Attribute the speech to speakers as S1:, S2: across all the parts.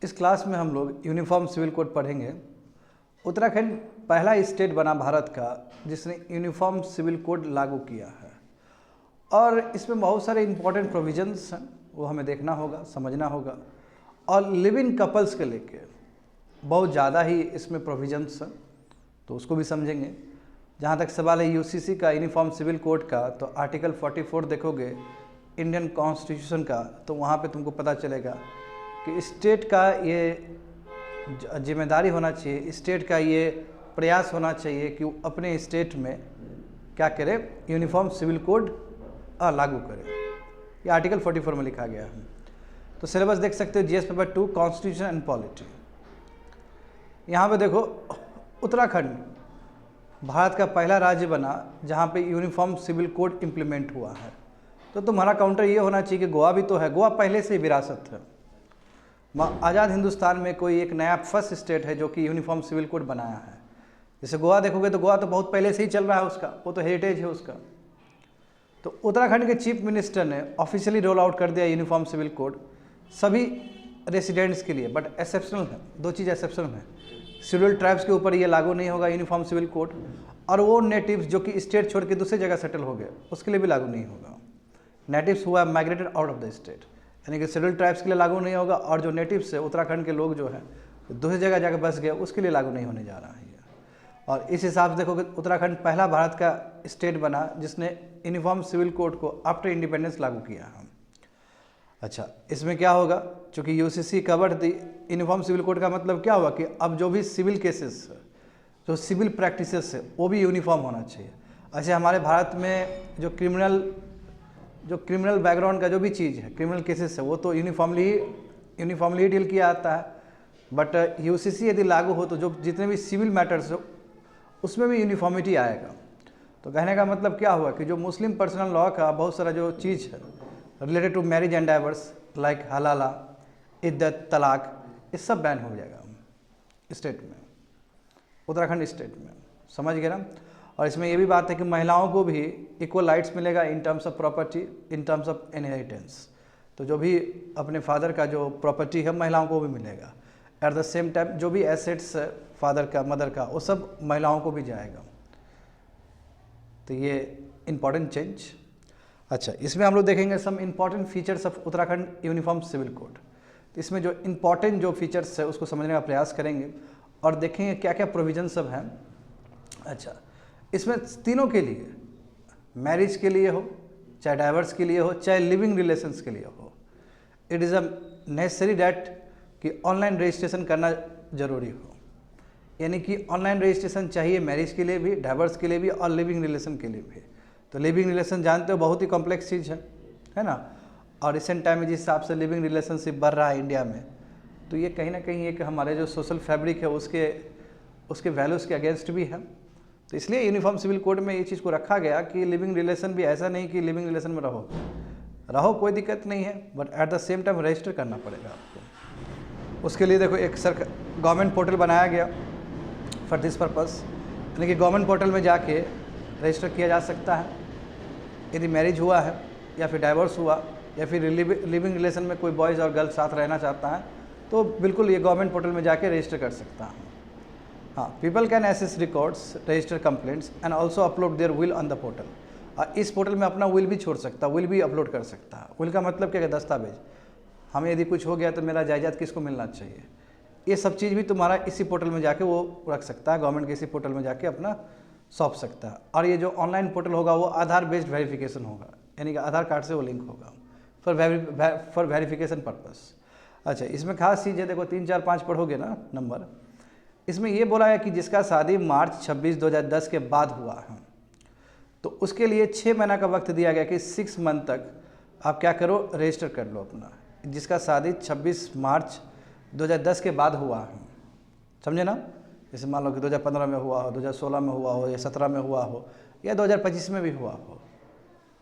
S1: इस क्लास में हम लोग यूनिफॉर्म सिविल कोड पढ़ेंगे। उत्तराखंड पहला स्टेट बना भारत का जिसने यूनिफॉर्म सिविल कोड लागू किया है और इसमें बहुत सारे इंपॉर्टेंट प्रोविजंस हैं, वो हमें देखना होगा, समझना होगा। और लिविंग कपल्स के लेके बहुत ज़्यादा ही इसमें प्रोविजंस हैं, तो उसको भी समझेंगे। जहाँ तक सवाल है यूसीसी का यूनिफॉर्म सिविल कोड का, तो आर्टिकल 44 देखोगे इंडियन कॉन्स्टिट्यूशन का, तो वहाँ पे तुमको पता चलेगा कि स्टेट का ये जिम्मेदारी होना चाहिए, स्टेट का ये प्रयास होना चाहिए कि वो अपने स्टेट में क्या करे, यूनिफॉर्म सिविल कोड लागू करे। ये आर्टिकल 44 में लिखा गया है। तो सिलेबस देख सकते हो, GS paper 2 constitution and polity. यहाँ पे देखो उत्तराखंड भारत का पहला राज्य बना जहाँ पे यूनिफॉर्म सिविल कोड इम्प्लीमेंट हुआ है। तो तुम्हारा काउंटर ये होना चाहिए कि गोवा भी तो है, गोवा पहले से ही विरासत है। आज़ाद हिंदुस्तान में कोई एक नया फर्स्ट स्टेट है जो कि यूनिफॉर्म सिविल कोड बनाया है। जैसे गोवा देखोगे तो गोवा तो बहुत पहले से ही चल रहा है, उसका वो तो हेरिटेज है उसका। तो उत्तराखंड के चीफ मिनिस्टर ने ऑफिशियली रोल आउट कर दिया यूनिफॉर्म सिविल कोड सभी रेसिडेंट्स के लिए, बट एक्सेप्शनल है, दो चीज़ एक्सेप्शनल है। शेड्यूल ट्राइब्स के ऊपर ये लागू नहीं होगा यूनिफॉर्म सिविल कोड, और वो नेटिव्स जो कि स्टेट छोड़ के दूसरी जगह सेटल हो गए उसके लिए भी लागू नहीं होगा। नेटिव्स हुआ migrated out of the state, यानी कि शेड्यूल ट्राइब्स के लिए लागू नहीं होगा, और जो नेटिव्स है उत्तराखंड के लोग जो है दूसरी जगह जाकर बस गए उसके लिए लागू नहीं होने जा रहा है। और इस हिसाब से देखोगे उत्तराखंड पहला भारत का स्टेट बना जिसने यूनिफॉर्म सिविल कोड को आफ्टर इंडिपेंडेंस लागू किया है। अच्छा, इसमें क्या होगा, चूँकि UCC covered the uniform civil code का मतलब क्या हुआ कि अब जो भी सिविल केसेस है, जो सिविल प्रैक्टिसेस है, वो भी यूनिफॉर्म होना चाहिए। अच्छा, हमारे भारत में जो क्रिमिनल बैकग्राउंड का जो भी चीज़ है, क्रिमिनल केसेस है, वो तो यूनिफॉर्मली डील किया जाता है। बट यूसीसी यदि लागू हो तो जो जितने भी सिविल मैटर्स हो उसमें भी यूनिफॉर्मिटी आएगा। तो कहने का मतलब क्या हुआ कि जो मुस्लिम पर्सनल लॉ का बहुत सारा जो चीज़ है related to marriage and divorce like हलाला, इद्दत, तलाक, ये सब बैन हो जाएगा स्टेट में, उत्तराखंड स्टेट में। समझ गए ना। और इसमें ये भी बात है कि महिलाओं को भी इक्वल राइट्स मिलेगा in terms of property, in terms of inheritance. तो जो भी अपने फादर का जो प्रॉपर्टी है महिलाओं को भी मिलेगा। एट द सेम टाइम जो भी एसेट्स है फादर का, मदर का, वो सब महिलाओं को भी जाएगा। तो ये इम्पॉर्टेंट चेंज। अच्छा, इसमें हम लोग देखेंगे some important features of Uttarakhand uniform civil code. तो इसमें जो इम्पॉर्टेंट जो फीचर्स है उसको समझने का प्रयास करेंगे और देखेंगे क्या क्या प्रोविजन सब हैं। अच्छा, इसमें तीनों के लिए, मैरिज के लिए हो, चाहे डाइवर्स के लिए हो, चाहे लिविंग रिलेशंस के लिए हो, it is a necessary that कि ऑनलाइन रजिस्ट्रेशन करना ज़रूरी हो। यानी कि ऑनलाइन रजिस्ट्रेशन चाहिए मैरिज के लिए भी, डाइवर्स के लिए भी और लिविंग रिलेशन के लिए भी। तो लिविंग रिलेशन जानते हो बहुत ही कॉम्प्लेक्स चीज़ है ना। और रिसेंट टाइम में जिस हिसाब से लिविंग रिलेशनशिप बढ़ रहा है इंडिया में, तो ये कहीं ना कहीं एक हमारे जो सोशल फैब्रिक है उसके वैल्यूज़ के अगेंस्ट भी है। तो इसलिए यूनिफॉर्म सिविल कोड में ये चीज़ को रखा गया कि लिविंग रिलेशन भी ऐसा नहीं कि लिविंग रिलेशन में रहो कोई दिक्कत नहीं है, but at the same time register करना पड़ेगा आपको। उसके लिए देखो एक गवर्नमेंट पोर्टल बनाया गया फॉर दिस पर्पस, यानी कि गवर्नमेंट पोर्टल में जाके रजिस्टर किया जा सकता है यदि मैरिज हुआ है या फिर डाइवोर्स हुआ या फिर लिविंग रिलेशन में कोई बॉयज़ और गर्ल्स साथ रहना चाहता है, तो बिल्कुल ये गवर्नमेंट पोर्टल में जाके रजिस्टर कर सकता है। हाँ, people can access records, register complaints and also upload their will on the portal. इस पोर्टल में अपना विल भी छोड़ सकता है, विल भी अपलोड कर सकता है। विल का मतलब क्या है, दस्तावेज। हमें यदि कुछ हो गया तो मेरा जायदाद किसको मिलना चाहिए, ये सब चीज़ भी तुम्हारा इसी पोर्टल में जाके वो रख सकता है, गवर्नमेंट के इसी पोर्टल में जाके अपना सौंप सकता है। और ये जो ऑनलाइन पोर्टल होगा वो आधार बेस्ड वेरिफिकेशन होगा, यानी कि आधार कार्ड से वो लिंक होगा फॉर वेरिफिकेशन पर्पस। अच्छा, इसमें खास चीज़ है, देखो 3, 4, 5 पढ़ोगे ना नंबर, इसमें ये बोला है कि जिसका शादी मार्च 26, 2010 के बाद हुआ है, तो उसके लिए 6 महीना का वक्त दिया गया कि 6 मंथ तक आप क्या करो, रजिस्टर कर लो अपना। जिसका शादी 26 मार्च 2010 के बाद हुआ है, समझे ना। जैसे मान लो कि 2015 में हुआ हो, 2016 में हुआ हो, या 17 में हुआ हो, या 2025 में भी हुआ हो,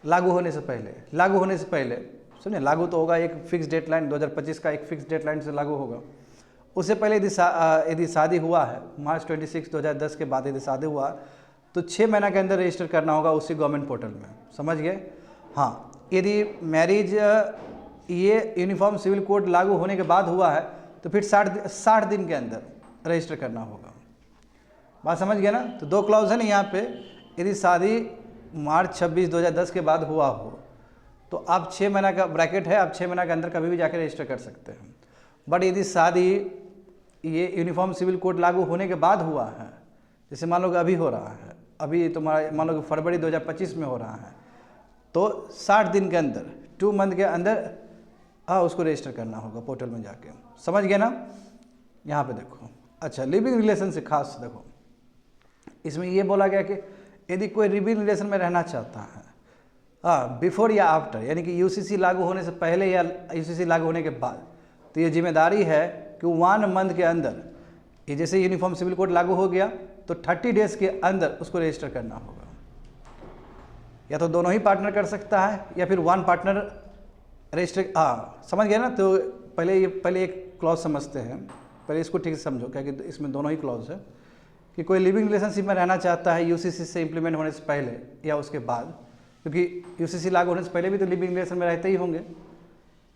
S1: लागू होने से पहले सुनिए, लागू तो होगा एक फिक्स डेडलाइन 2025 का, एक फिक्स डेडलाइन से लागू होगा। उससे पहले यदि शादी हुआ है मार्च 26, 2010 के बाद यदि शादी हुआ तो 6 महीना के अंदर रजिस्टर करना होगा उसी गवर्नमेंट पोर्टल में। समझ गए। हाँ, यदि मैरिज ये यूनिफॉर्म सिविल कोड लागू होने के बाद हुआ है तो फिर 60 दिन के अंदर रजिस्टर करना होगा। बात समझ गए ना। तो 2 क्लॉज है ना यहाँ पे, यदि शादी मार्च 26, 2010 के बाद हुआ हो तो आप 6 महीना का ब्रैकेट है, आप 6 महीना के अंदर कभी भी जाकर रजिस्टर कर सकते हैं। बट यदि शादी ये यूनिफॉर्म सिविल कोड लागू होने के बाद हुआ है, जैसे मान लो कि अभी हो रहा है, अभी तुम्हारा मान लो कि फरवरी 2025 में हो रहा है, तो 60 दिन के अंदर 2 मंथ के अंदर उसको रजिस्टर करना होगा पोर्टल में जाके। समझ गए ना। यहाँ पे देखो, अच्छा लिविंग रिलेशन से खास देखो, इसमें ये बोला गया कि यदि कोई लिविंग रिलेशन में रहना चाहता है बिफोर या आफ्टर, यानी कि यूसीसी लागू होने से पहले या यूसीसी लागू होने के बाद, तो ये जिम्मेदारी है कि 1 मंथ के अंदर, ये जैसे यूनिफॉर्म सिविल कोड लागू हो गया तो 30 डेज के अंदर उसको रजिस्टर करना होगा। या तो दोनों ही पार्टनर कर सकता है या फिर 1 पार्टनर रजिस्टर। समझ गए ना। तो पहले एक क्लॉज समझते हैं, पहले इसको ठीक से समझो, क्योंकि इसमें दोनों ही क्लॉज है कि कोई लिविंग रिलेशनशिप में रहना चाहता है यूसीसी से इम्प्लीमेंट होने से पहले या उसके बाद, क्योंकि यूसीसी लागू होने से पहले भी तो लिविंग रिलेशन में रहते ही होंगे,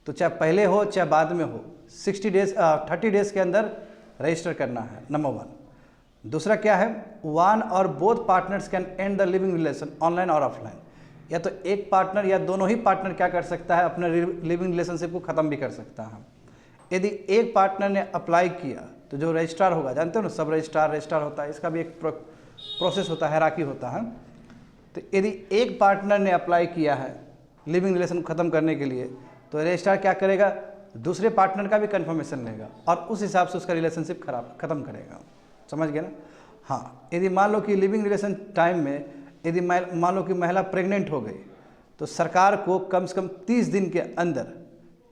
S1: तो चाहे पहले हो चाहे बाद में हो 30 डेज के अंदर रजिस्टर करना है, नंबर 1। दूसरा क्या है, 1 और both partners can and the living relation online और ऑफलाइन। या तो एक पार्टनर या दोनों ही पार्टनर क्या कर सकता है, अपने लिविंग रिलेशनशिप को ख़त्म भी कर सकता है। यदि एक पार्टनर ने अप्लाई किया तो जो रजिस्ट्रार होगा, जानते हो ना, सब रजिस्ट्रार होता है, इसका भी एक प्रोसेस होता है, हायरार्की होता है। तो यदि एक पार्टनर ने अप्लाई किया है लिविंग रिलेशन को ख़त्म करने के लिए, तो रजिस्ट्रार क्या करेगा, दूसरे पार्टनर का भी कंफर्मेशन लेगा और उस हिसाब से उसका रिलेशनशिप ख़त्म करेगा। समझ गए ना। हाँ, यदि मान लो कि लिविंग रिलेशन टाइम में यदि मान लो कि महिला प्रेग्नेंट हो गई, तो सरकार को कम से कम 30 दिन के अंदर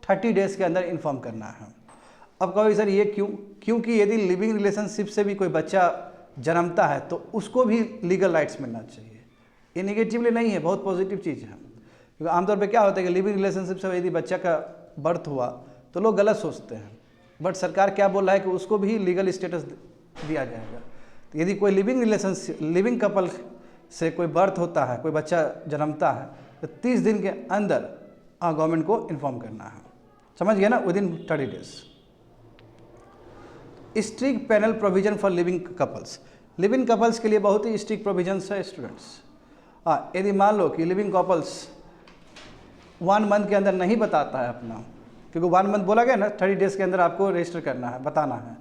S1: 30 डेज के अंदर इन्फॉर्म करना है। अब कहो सर ये क्यों, क्योंकि यदि लिविंग रिलेशनशिप से भी कोई बच्चा जन्मता है तो उसको भी लीगल राइट्स मिलना चाहिए। ये नेगेटिवली नहीं है, बहुत पॉजिटिव चीज़ है। क्योंकि आमतौर पे क्या होता है कि लिविंग रिलेशनशिप से यदि बच्चा का बर्थ हुआ तो लोग गलत सोचते हैं, बट सरकार क्या बोल रहा है कि उसको भी लीगल स्टेटस दिया जाएगा। तो यदि कोई लिविंग कपल से कोई बर्थ होता है, कोई बच्चा जन्मता है, तो 30 दिन के अंदर गवर्नमेंट को इन्फॉर्म करना है। समझ गया ना, within 30 days. Strict panel provision for living couples. Living couples के लिए बहुत ही स्ट्रिक्ट प्रोविजंस है स्टूडेंट्स। यदि मान लो कि लिविंग कपल्स 1 मंथ के अंदर नहीं बताता है अपना, क्योंकि 1 मंथ बोला गया ना, 30 डेज के अंदर आपको रजिस्टर करना है, बताना है।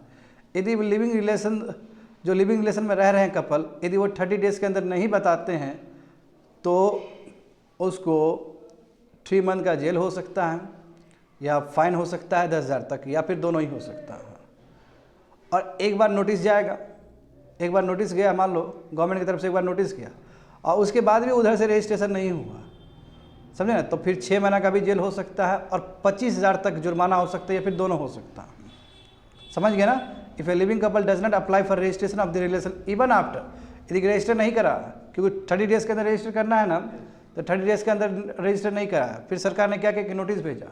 S1: यदि लिविंग रिलेशन में रह रहे हैं कपल, यदि वो 30 डेज के अंदर नहीं बताते हैं तो उसको 3 मंथ का जेल हो सकता है या फाइन हो सकता है 10,000 तक, या फिर दोनों ही हो सकता है। और एक बार नोटिस जाएगा, एक बार नोटिस गया, मान लो गवर्नमेंट की तरफ से एक बार नोटिस गया और उसके बाद भी उधर से रजिस्ट्रेशन नहीं हुआ, समझे ना, तो फिर 6 महीना का भी जेल हो सकता है और 25,000 तक जुर्माना हो सकता है, या फिर दोनों हो सकता है। समझ गए ना। If a living couple does not apply for registration of the relation even after, यदि रजिस्टर नहीं करा, क्योंकि 30 डेज के अंदर रजिस्टर करना है ना, तो 30 डेज के अंदर रजिस्टर नहीं करा, फिर सरकार ने क्या किया कि नोटिस भेजा,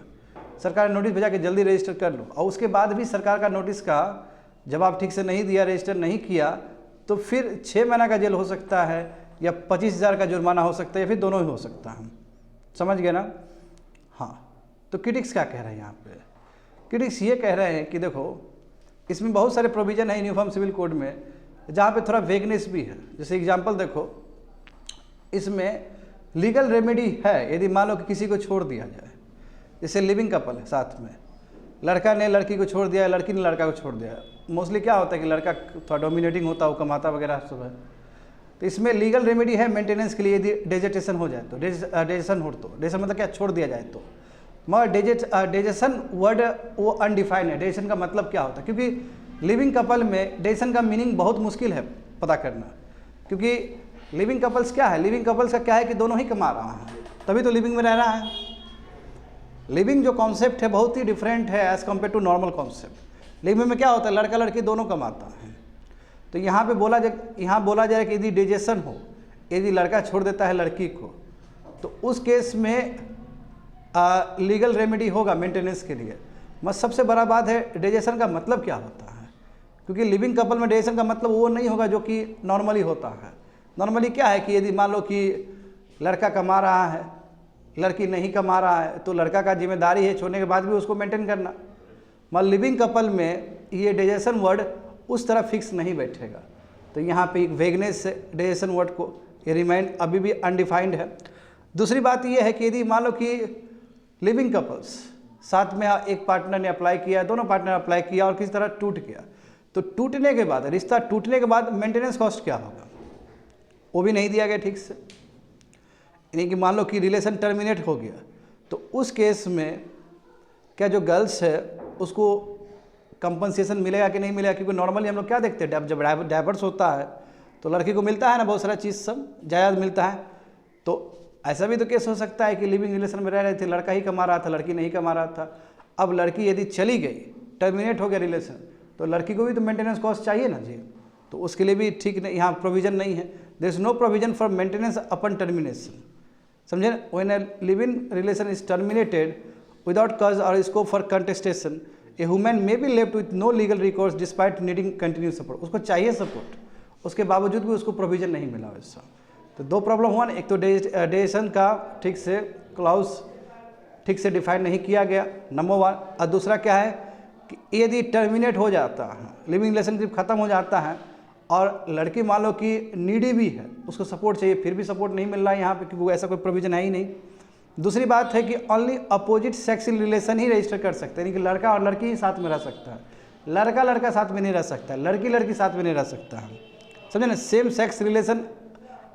S1: सरकार ने नोटिस भेजा कि जल्दी रजिस्टर कर लो, और उसके बाद भी सरकार का नोटिस का जवाब ठीक से नहीं दिया, रजिस्टर नहीं किया, तो फिर 6 महीना का जेल हो सकता है या 25,000 का जुर्माना हो सकता है, या फिर दोनों ही हो सकता है। समझ गए ना। हाँ, तो क्रिटिक्स क्या कह रहे हैं यहाँ पे, क्रिटिक्स ये कह रहे हैं कि देखो इसमें बहुत सारे प्रोविज़न है यूनिफॉर्म सिविल कोड में जहाँ पे थोड़ा वेगनेस भी है। जैसे एग्जांपल देखो, इसमें लीगल रेमेडी है यदि मान लो कि किसी को छोड़ दिया जाए, जैसे लिविंग कपल है साथ में, लड़का ने लड़की को छोड़ दिया, लड़की ने लड़का को छोड़ दिया। मोस्टली क्या होता है कि लड़का थोड़ा डोमिनेटिंग होता है, वो कमाता वगैरह सब है, तो इसमें लीगल रेमेडी है मेंटेनेंस के लिए। यदि डेजेटेशन हो जाए तो, डेजेशन मतलब क्या, छोड़ दिया जाए तो, मगर डेजेशन वर्ड वो अनडिफाइंड है। डेजेशन का मतलब क्या होता है, क्योंकि लिविंग कपल में डेजेशन का मीनिंग बहुत मुश्किल है पता करना, क्योंकि लिविंग कपल्स क्या है, लिविंग कपल्स का क्या है कि दोनों ही कमा रहा है, तभी तो लिविंग में रह रहा है। लिविंग जो कॉन्सेप्ट है बहुत ही डिफरेंट है as compare to normal concept. Living में क्या होता है, लड़का लड़की दोनों कमाता है। तो यहाँ बोला जाए कि यदि डेजेशन हो, यदि लड़का छोड़ देता है लड़की को, तो उस केस में लीगल रेमेडी होगा मेंटेनेंस के लिए। मगर सबसे बड़ा बात है डेजेशन का मतलब क्या होता है, क्योंकि लिविंग कपल में डेजेशन का मतलब वो नहीं होगा जो कि नॉर्मली होता है। नॉर्मली क्या है कि यदि मान लो कि लड़का कमा रहा है, लड़की नहीं कमा रहा है, तो लड़का का जिम्मेदारी है छोड़ने के बाद भी उसको मेंटेन करना। मगर लिविंग कपल में ये डाइजेशन वर्ड उस तरह फिक्स नहीं बैठेगा, तो यहाँ पे एक वेगनेस से डाइजेशन वर्ड को ये रिमाइंड अभी भी अनडिफाइंड है। दूसरी बात ये है कि यदि मान लो कि लिविंग कपल्स साथ में एक पार्टनर ने अप्लाई किया, दोनों पार्टनर अप्लाई किया और किसी तरह टूट गया, तो टूटने के बाद, रिश्ता टूटने के बाद मेंटेनेंस कॉस्ट क्या होगा, वो भी नहीं दिया गया ठीक से। यानी कि मान लो कि रिलेशन टर्मिनेट हो गया, तो उस केस में क्या जो गर्ल्स है उसको कंपनसेशन मिलेगा कि नहीं मिलेगा? क्योंकि नॉर्मली हम लोग क्या देखते हैं, जब डाइवर्स होता है तो लड़की को मिलता है ना बहुत सारा चीज़, सब जायज़ मिलता है। तो ऐसा भी तो केस हो सकता है कि लिविंग रिलेशन में रह रहे थे, लड़का ही कमा रहा था, लड़की नहीं कमा रहा था। अब लड़की यदि चली गई, टर्मिनेट हो गया रिलेशन, तो लड़की को भी तो मेंटेनेंस कॉस्ट चाहिए ना जी, तो उसके लिए भी ठीक नहीं, यहाँ प्रोविज़न नहीं है। There is no provision for maintenance upon termination, समझे? When a living relation is terminated without cause और scope for contestation, a woman may be left with no legal recourse despite needing continue support. उसको चाहिए support, उसके बावजूद भी उसको provision नहीं मिला वैसा। तो दो प्रॉब्लम हुआ ना, एक तो डेजिएशन का ठीक से क्लाउज ठीक से डिफाइन नहीं किया गया, नंबर 1, और दूसरा क्या है कि यदि टर्मिनेट हो जाता है, लिविंग रिलेशनशिप खत्म हो जाता है और लड़की मान लो कि नीडी भी है, उसको सपोर्ट चाहिए, फिर भी सपोर्ट नहीं मिल रहा है यहाँ पे, क्योंकि ऐसा कोई प्रोविजन है ही नहीं। दूसरी बात है कि ओनली अपोजिट सेक्स रिलेशन ही रजिस्टर कर सकते हैं, यानी कि लड़का और लड़की ही साथ में रह सकता है, लड़का लड़का साथ में नहीं रह सकता, लड़की लड़की साथ में नहीं रह सकता है, समझे ना? Same sex relation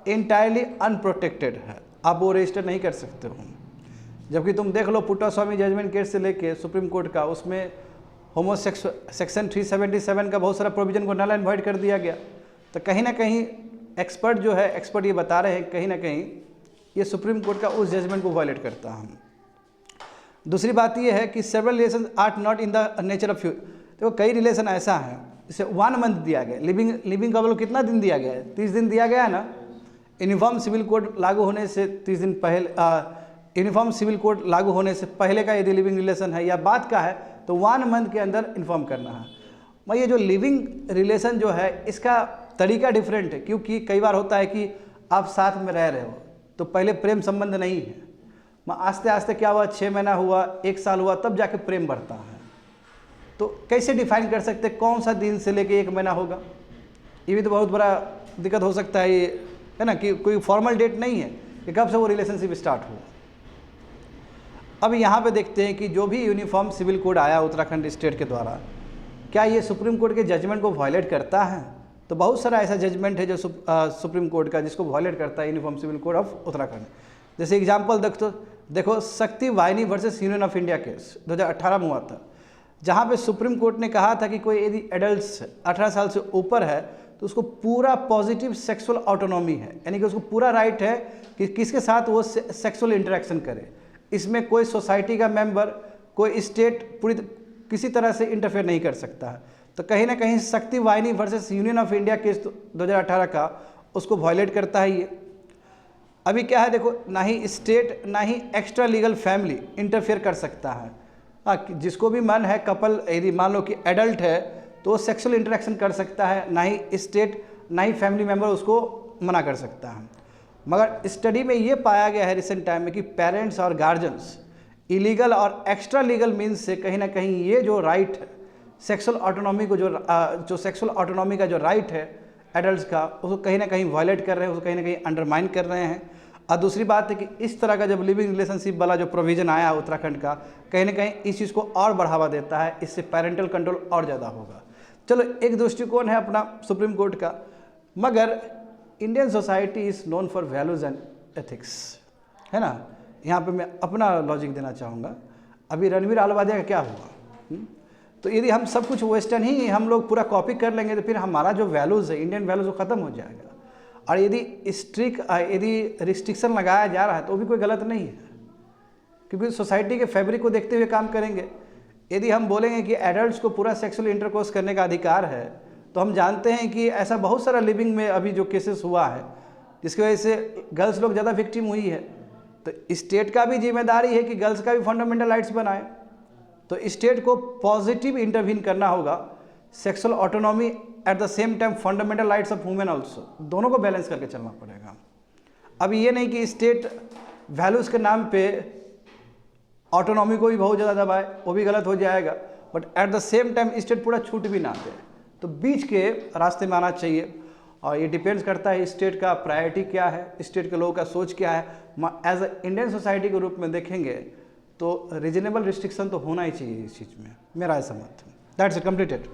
S1: entirely unprotected है, आप वो रजिस्टर नहीं कर सकते हो। जबकि तुम देख लो पुट्टास्वामी जजमेंट केस से लेके सुप्रीम कोर्ट का, उसमें सेक्शन 377 का बहुत सारा प्रोविजन को नल एंड वॉइड कर दिया गया। तो कहीं ना कहीं एक्सपर्ट जो है, एक्सपर्ट ये बता रहे हैं कहीं ना कहीं ये सुप्रीम कोर्ट का उस जजमेंट को वायलेट करता है। दूसरी बात ये है कि several relation are not in the nature of, देखो कई रिलेशन ऐसा है, इसे 1 मंथ दिया गया, लिविंग कपल को कितना दिन दिया गया है? 30 दिन दिया गया है ना। यूनिफॉर्म सिविल कोड लागू होने से 30 दिन पहले, यूनिफॉर्म सिविल कोड लागू होने से पहले का यदि लिविंग रिलेशन है या बाद का है तो 1 मंथ के अंदर इन्फॉर्म करना है। मैं ये जो लिविंग रिलेशन जो है इसका तरीका डिफरेंट है, क्योंकि कई बार होता है कि आप साथ में रह रहे हो तो पहले प्रेम संबंध नहीं है, आस्ते आस्ते क्या हुआ, 6 महीना हुआ, 1 साल हुआ, तब जाके प्रेम बढ़ता है। तो कैसे डिफाइन कर सकते कौन सा दिन से लेके 1 महीना होगा? ये भी तो बहुत बड़ा दिक्कत हो सकता है, ये है ना, कि कोई फॉर्मल डेट नहीं है कि कब से वो रिलेशनशिप स्टार्ट हुआ। अब यहाँ पे देखते हैं कि जो भी यूनिफॉर्म सिविल कोड आया उत्तराखंड स्टेट के द्वारा, क्या ये सुप्रीम कोर्ट के जजमेंट को वायलेट करता है? तो बहुत सारा ऐसा जजमेंट है जो सुप्रीम कोर्ट का जिसको वायलेट करता है uniform civil code of Uttarakhand. जैसे एग्जाम्पल देखो Shakti Vahini versus union of India case 2018 में हुआ था, जहाँ पे सुप्रीम कोर्ट ने कहा था कि कोई यदि एडल्ट 18 साल से ऊपर है तो उसको पूरा पॉजिटिव सेक्सुअल ऑटोनॉमी है, यानी कि उसको पूरा राइट है कि किसके साथ वो सेक्सुअल इंटरेक्शन करे। इसमें कोई सोसाइटी का मेंबर, कोई स्टेट पूरी किसी तरह से इंटरफेयर नहीं कर सकता है। तो कहीं ना कहीं शक्ति Vahini versus union of India case 2018 का उसको वायलेट करता है ये। अभी क्या है देखो, ना ही स्टेट ना ही एक्स्ट्रा लीगल फैमिली इंटरफेयर कर सकता है। हाँ, जिसको भी मन है कपल यदि मान लो कि एडल्ट है तो सेक्सुअल इंटरेक्शन कर सकता है, ना ही स्टेट ना ही फैमिली मेम्बर उसको मना कर सकता है। मगर स्टडी में ये पाया गया है रिसेंट टाइम में कि पेरेंट्स और गार्जियंस इलीगल और एक्स्ट्रा लीगल मीन्स से कहीं ना कहीं ये जो राइट है सेक्सुअल ऑटोनॉमी को जो सेक्सुअल ऑटोनॉमी का जो राइट है एडल्ट्स का, उसको कहीं ना कहीं वायलेट कर रहे हैं, उसको कहीं ना कहीं अंडरमाइन कर रहे हैं। और दूसरी बात है कि इस तरह का जब लिविंग रिलेशनशिप वाला जो प्रोविज़न आया उत्तराखंड का, कहीं ना कहीं इस चीज़ को और बढ़ावा देता है, इससे पेरेंटल कंट्रोल और ज़्यादा होगा। चलो एक दृष्टिकोण है अपना सुप्रीम कोर्ट का, मगर Indian society is known for values and ethics, है ना। यहाँ पे मैं अपना लॉजिक देना चाहूँगा। अभी रणवीर अहलूवालिया का क्या हुआ, तो यदि हम सब कुछ वेस्टर्न ही हम लोग पूरा कॉपी कर लेंगे तो फिर हमारा जो वैल्यूज़ है इंडियन वैल्यूज़ वो ख़त्म हो जाएगा। और यदि यदि रिस्ट्रिक्शन लगाया जा रहा है तो भी कोई गलत नहीं है, क्योंकि सोसाइटी के फैब्रिक को देखते हुए काम करेंगे। यदि हम बोलेंगे कि एडल्ट्स को पूरा सेक्सुअल इंटरकोर्स करने का अधिकार है, तो हम जानते हैं कि ऐसा बहुत सारा लिविंग में अभी जो केसेस हुआ है जिसकी वजह से गर्ल्स लोग ज़्यादा विक्टिम हुई है। तो स्टेट का भी जिम्मेदारी है कि गर्ल्स का भी फंडामेंटल राइट्स बनाए। तो स्टेट को पॉजिटिव इंटरवीन करना होगा, sexual autonomy at the same time fundamental rights of women also, दोनों को बैलेंस करके चलना पड़ेगा। अब ये नहीं कि स्टेट वैल्यूज़ के नाम पे ऑटोनॉमी को भी बहुत ज़्यादा दबाए, वो भी गलत हो जाएगा। But at the same time state पूरा छूट भी ना दे, तो बीच के रास्ते में आना चाहिए। और ये डिपेंड्स करता है स्टेट का प्रायोरिटी क्या है, स्टेट के लोगों का सोच क्या है। एज अ इंडियन सोसाइटी के रूप में देखेंगे तो रीजनेबल रिस्ट्रिक्शन तो होना ही चाहिए इस चीज़ में, मेरा ऐसा मत है। That's it, completed.